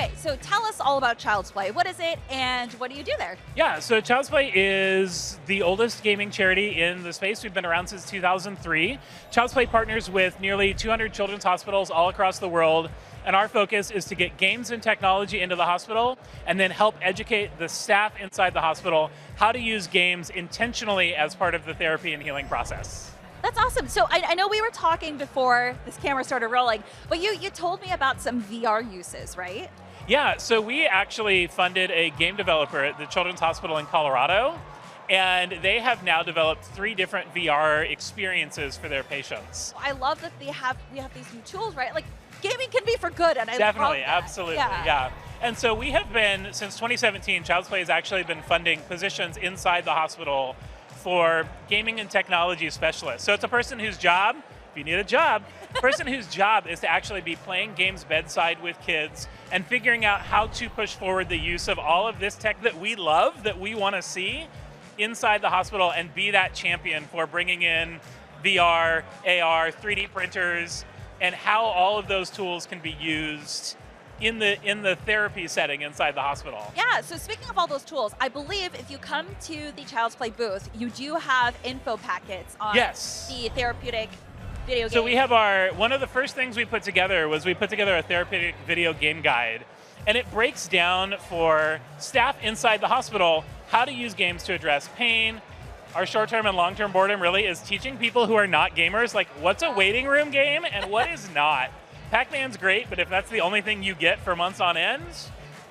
Okay, so tell us all about Child's Play. What is it, and what do you do there? Yeah, so Child's Play is the oldest gaming charity in the space. We've been around since 2003. Child's Play partners with nearly 200 children's hospitals all across the world, and our focus is to get games and technology into the hospital and then help educate the staff inside the hospital how to use games intentionally as part of the therapy and healing process. That's awesome. So I know we were talking before this camera started rolling, but you told me about some VR uses, right? Yeah, so we actually funded a game developer at the Children's Hospital in Colorado, and they have now developed 3 different VR experiences for their patients. I love that we have these new tools, right? Like, gaming can be for good, and I Definitely, love that. absolutely, yeah. And so we have been, since 2017, Child's Play has actually been funding positions inside the hospital for gaming and technology specialists. So it's a person whose job, if you need a job, person whose job is to actually be playing games bedside with kids and figuring out how to push forward the use of all of this tech that we love, that we want to see inside the hospital, and be that champion for bringing in VR, AR, 3D printers, and how all of those tools can be used in the therapy setting inside the hospital. Yeah, so speaking of all those tools, I believe if you come to the Child's Play booth, you do have info packets on the therapeutic video game. So we have one of the first things we put together was we put together a therapeutic video game guide, and it breaks down for staff inside the hospital how to use games to address pain. Our short-term and long-term boredom really is teaching people who are not gamers, like, what's a waiting room game and what is not. Pac-Man's great, but if that's the only thing you get for months on end,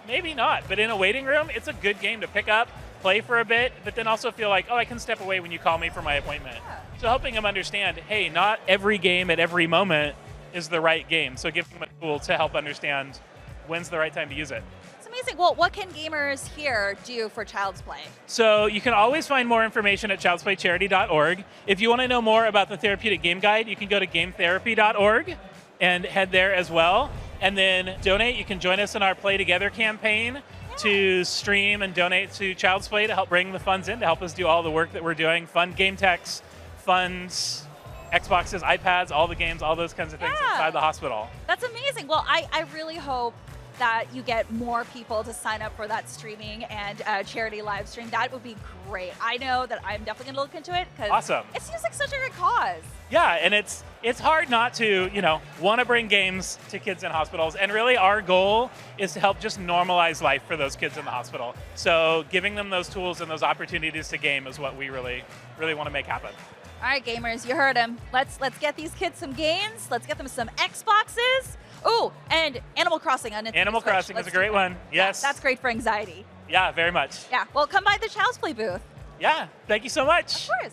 maybe not. But in a waiting room, it's a good game to pick up, play for a bit, but then also feel like, oh, I can step away when you call me for my appointment. Yeah. So helping them understand, hey, not every game at every moment is the right game. So giving them a tool to help understand when's the right time to use it. It's amazing. Well, what can gamers here do for Child's Play? So you can always find more information at childsplaycharity.org. If you want to know more about the therapeutic game guide, you can go to gametherapy.org and head there as well. And then donate. You can join us in our Play Together campaign to stream and donate to Child's Play to help bring the funds in, to help us do all the work that we're doing. Fund game techs, funds Xboxes, iPads, all the games, all those kinds of things inside the hospital. That's amazing. Well, I really hope that you get more people to sign up for that streaming and charity live stream. That would be great. I know that I'm definitely going to look into it because it seems like such a good cause. Yeah, and it's hard not to, want to bring games to kids in hospitals. And really our goal is to help just normalize life for those kids in the hospital. So giving them those tools and those opportunities to game is what we really, really want to make happen. All right, gamers, you heard him. Let's get these kids some games. Let's get them some Xboxes. Oh, and Animal Crossing on Nintendo Animal Switch. Crossing is a great one. Yes. That's great for anxiety. Yeah, very much. Yeah, well, come by the Child's Play booth. Yeah, thank you so much. Of course.